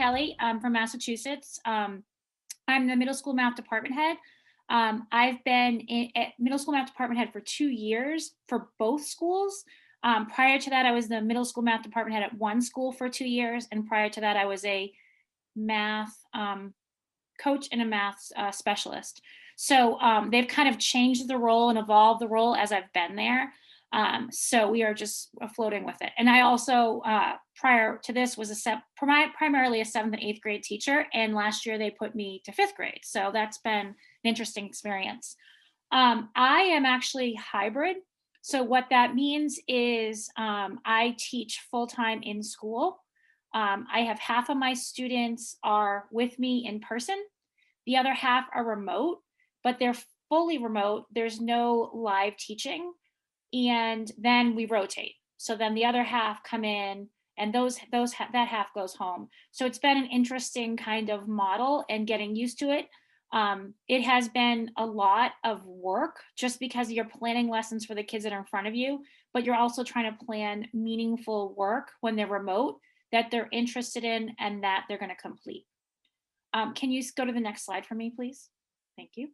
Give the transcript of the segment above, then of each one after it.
Kelly. I'm from Massachusetts. I'm the middle school math department head. I've been at middle school math department head for 2 years for both schools. Prior to that, I was the middle school math department head at one school for 2 years. And prior to that, I was a math coach and a math specialist. So they've kind of changed the role and evolved the role as I've been there. So we are just floating with it. And I also, prior to this, was primarily a 7th and 8th grade teacher. And last year they put me to 5th grade. So that's been an interesting experience. I am actually hybrid. So what that means is I teach full-time in school. I have half of my students are with me in person. The other half are remote, but they're fully remote. There's no live teaching. And then we rotate. So then the other half come in and that half goes home. So it's been an interesting kind of model and getting used to it. It has been a lot of work just because you're planning lessons for the kids that are in front of you, but you're also trying to plan meaningful work when they're remote that they're interested in and that they're going to complete. Can you go to the next slide for me, please? Thank you.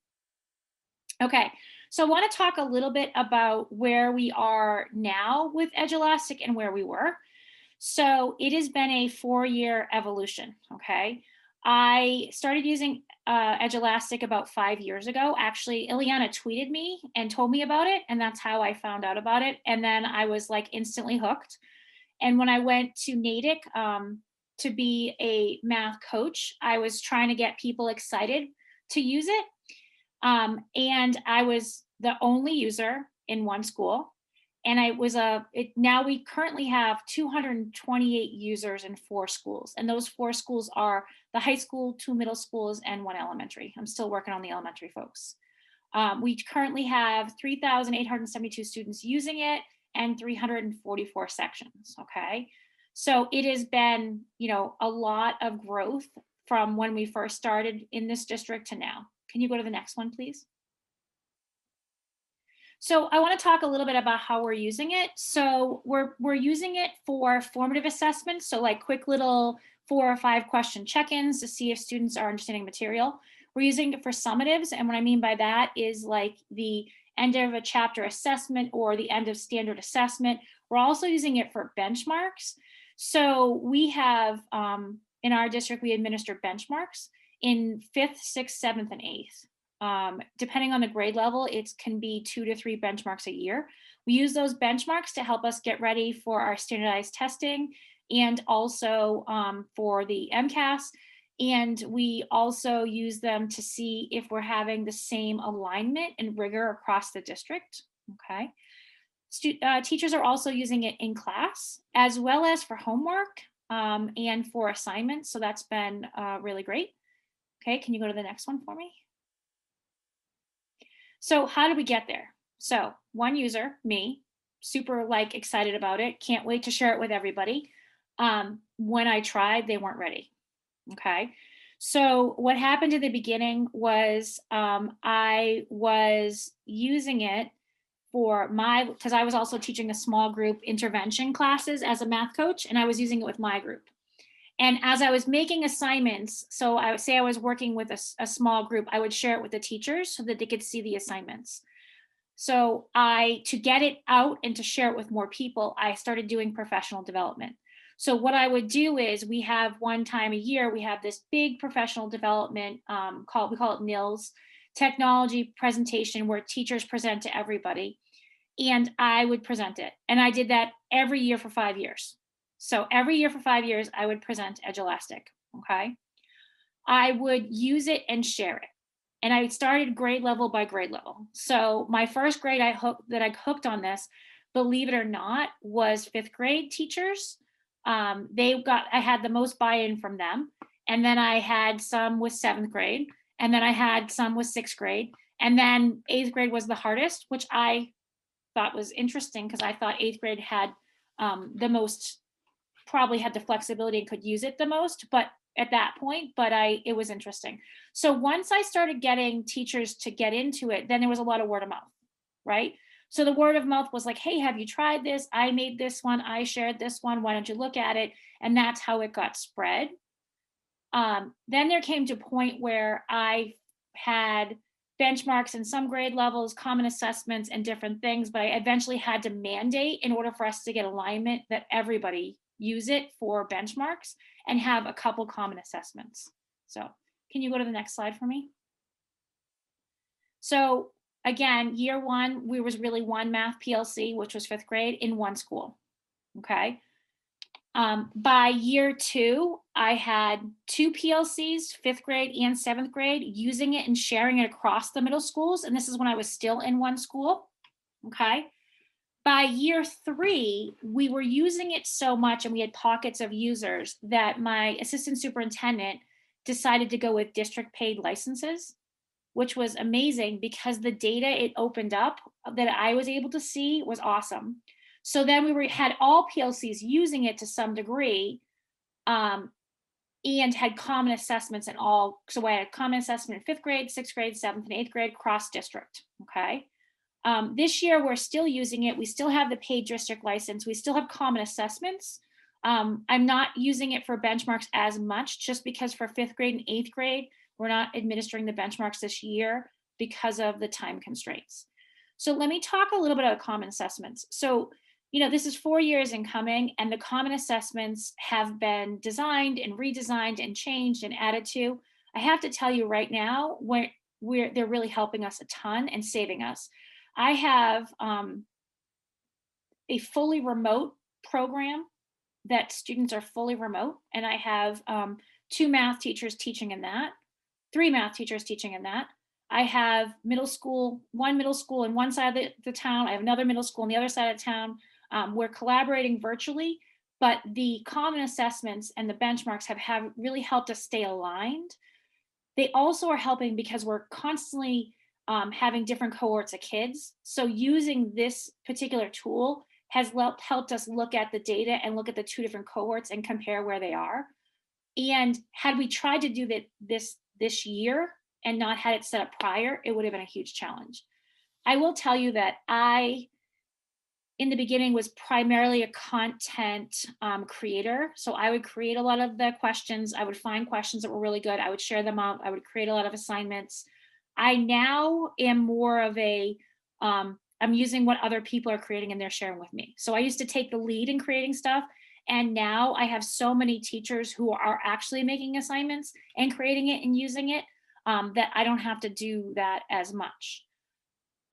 Okay, so I want to talk a little bit about where we are now with Edulastic and where we were. So it has been a 4-year evolution, okay? I started using Edulastic about 5 years ago. Actually, Ileana tweeted me and told me about it, and that's how I found out about it. And then I was like instantly hooked. And when I went to Natick to be a math coach, I was trying to get people excited to use it. And I was the only user in one school. And now we currently have 228 users in 4 schools. And those 4 schools are the high school, 2 middle schools, and 1 elementary. I'm still working on the elementary folks. We currently have 3,872 students using it and 344 sections, okay? So it has been, a lot of growth from when we first started in this district to now. Can you go to the next one, please? So I want to talk a little bit about how we're using it. So we're using it for formative assessments. So like quick little 4 or 5 question check-ins to see if students are understanding material. We're using it for summatives. And what I mean by that is like the end of a chapter assessment or the end of standard assessment. We're also using it for benchmarks. So we have, in our district, we administer benchmarks in 5th, 6th, 7th, and 8th. Depending on the grade level, it can be 2 to 3 benchmarks a year. We use those benchmarks to help us get ready for our standardized testing and also for the MCAS. And we also use them to see if we're having the same alignment and rigor across the district, okay? Teachers are also using it in class as well as for homework and for assignments. So that's been really great. Okay, can you go to the next one for me? So how did we get there? So one user, me, super excited about it. Can't wait to share it with everybody. When I tried, they weren't ready. Okay. So what happened in the beginning was I was using it because I was also teaching a small group intervention classes as a math coach, and I was using it with my group. And as I was making assignments, so I would say I was working with a small group, I would share it with the teachers so that they could see the assignments. So to get it out and to share it with more people, I started doing professional development. So what I would do is we have one time a year, we have this big professional development we call it NILS, technology presentation, where teachers present to everybody. And I would present it. And I did that every year for 5 years. So every year for 5 years, I would present Edulastic, okay? I would use it and share it. And I started grade level by grade level. So my first grade I hooked on this, believe it or not, was 5th grade teachers. I had the most buy-in from them. And then I had some with 7th grade. And then I had some with 6th grade. And then 8th grade was the hardest, which I thought was interesting because I thought 8th grade had probably had the flexibility and could use it the most, but at that point, it was interesting. So once I started getting teachers to get into it, then there was a lot of word of mouth, right? So the word of mouth was like, hey, have you tried this? I made this one, I shared this one, why don't you look at it? And that's how it got spread. Then there came to a point where I had benchmarks in some grade levels, common assessments, and different things, but I eventually had to mandate in order for us to get alignment that everybody use it for benchmarks and have a couple common assessments. So can you go to the next slide for me? So again, year one, we was really one math PLC, which was fifth grade in one school. Okay. By year two, I had two PLCs, fifth grade and seventh grade, using it and sharing it across the middle schools. And this is when I was still in one school. Okay. By year three, we were using it so much and we had pockets of users that my assistant superintendent decided to go with district paid licenses, which was amazing because the data it opened up that I was able to see was awesome. So then had all PLCs using it to some degree, and had common assessments in all. So I had common assessment in fifth grade, sixth grade, seventh, and eighth grade cross district. Okay. This year we're still using it. We still have the paid district license. We still have common assessments. I'm not using it for benchmarks as much just because for fifth grade and eighth grade, we're not administering the benchmarks this year because of the time constraints. So let me talk a little bit about common assessments. So, this is 4 years in coming, and the common assessments have been designed and redesigned and changed and added to. I have to tell you right now, they're really helping us a ton and saving us. I have a fully remote program that students are fully remote, and I have two math teachers teaching in that, three math teachers teaching in that. I have one middle school in one side of the town. I have another middle school on the other side of town. We're collaborating virtually, but the common assessments and the benchmarks have really helped us stay aligned. They also are helping because we're constantly having different cohorts of kids. So using this particular tool has helped us look at the data and look at the two different cohorts and compare where they are. And had we tried to do that this year and not had it set up prior, it would have been a huge challenge. I will tell you that in the beginning, was primarily a content creator. So I would create a lot of the questions. I would find questions that were really good. I would share them out. I would create a lot of assignments. I now am more of I'm using what other people are creating and they're sharing with me. So I used to take the lead in creating stuff. And now I have so many teachers who are actually making assignments and creating it and using it that I don't have to do that as much.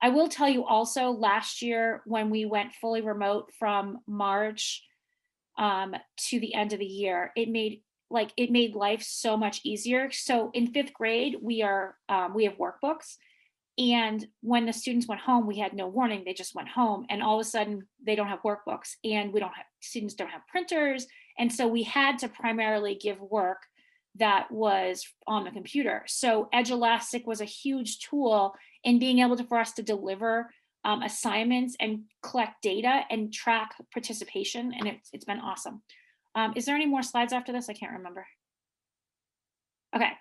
I will tell you also, last year when we went fully remote from March to the end of the year, it made life so much easier. So in fifth grade, we have workbooks, and when the students went home, we had no warning. They just went home, and all of a sudden they don't have workbooks, and students don't have printers, and so we had to primarily give work that was on the computer. So Edulastic was a huge tool in being able for us to deliver assignments and collect data and track participation, and it's been awesome. Is there any more slides after this? I can't remember. Okay,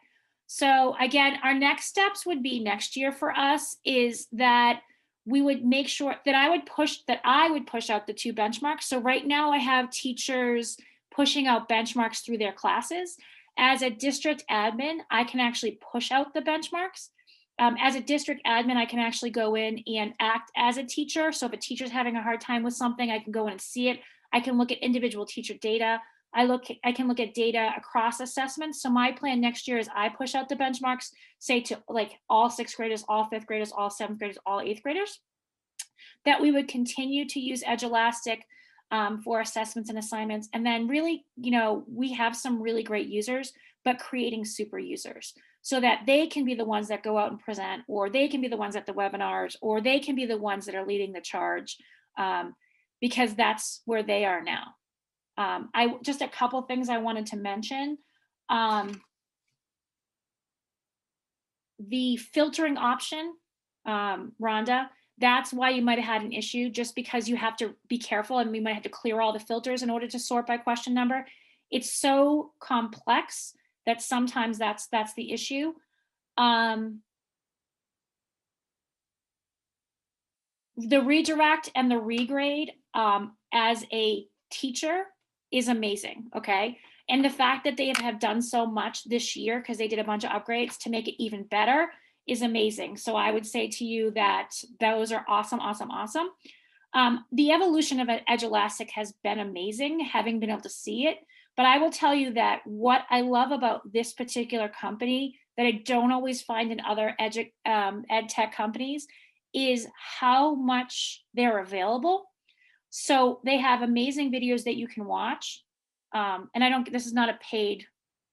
so again, our next steps would be next year for us is that we would make sure that I would push out the two benchmarks. So right now I have teachers pushing out benchmarks through their classes. As a district admin, I can actually push out the benchmarks. As a district admin, I can actually go in and act as a teacher. So if a teacher's having a hard time with something, I can go in and see it. I can look at individual teacher data. I can look at data across assessments. So my plan next year is I push out the benchmarks, say to like all sixth graders, all fifth graders, all seventh graders, all eighth graders, that we would continue to use Edulastic for assessments and assignments. And then really, we have some really great users, but creating super users so that they can be the ones that go out and present, or they can be the ones at the webinars, or they can be the ones that are leading the charge, because that's where they are now. Just a couple things I wanted to mention. The filtering option, Rhonda, that's why you might have had an issue, just because you have to be careful and we might have to clear all the filters in order to sort by question number. It's so complex that sometimes that's the issue. The redirect and the regrade as a teacher is amazing, okay? And the fact that they have done so much this year because they did a bunch of upgrades to make it even better is amazing. So I would say to you that those are awesome, awesome, awesome. The evolution of Edulastic has been amazing, having been able to see it. But I will tell you that what I love about this particular company that I don't always find in other ed tech companies is how much they're available. So they have amazing videos that you can watch. And I don't, this is not a paid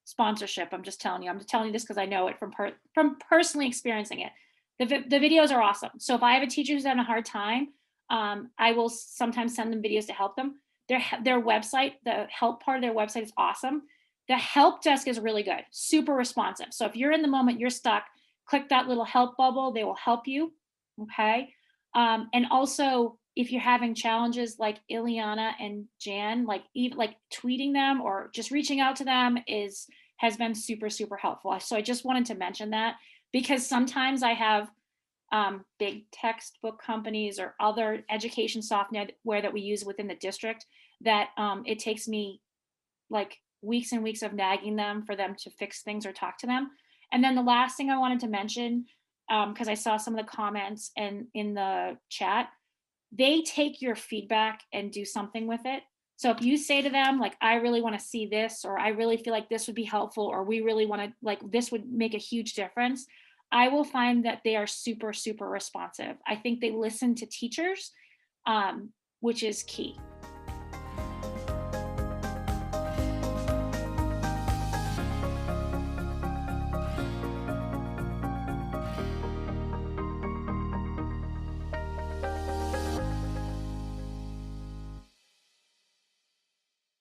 sponsorship. I'm just telling you. I'm just telling you this because I know it from personally experiencing it. The videos are awesome. So if I have a teacher who's having a hard time, I will sometimes send them videos to help them. Their website, the help part of their website is awesome. The help desk is really good, super responsive. So if you're in the moment, you're stuck, click that little help bubble. They will help you. Okay. And also, if you're having challenges like Ileana and Jan, like even like tweeting them or just reaching out to them has been super, super helpful. So I just wanted to mention that because sometimes I have big textbook companies or other education software that we use within the district that it takes me like weeks and weeks of nagging them for them to fix things or talk to them. And then the last thing I wanted to mention, because I saw some of the comments and in the chat, they take your feedback and do something with it. So if you say to them, like, I really want to see this, or I really feel like this would be helpful, or we really want to, like, this would make a huge difference, I will find that they are super, super responsive. I think they listen to teachers, which is key.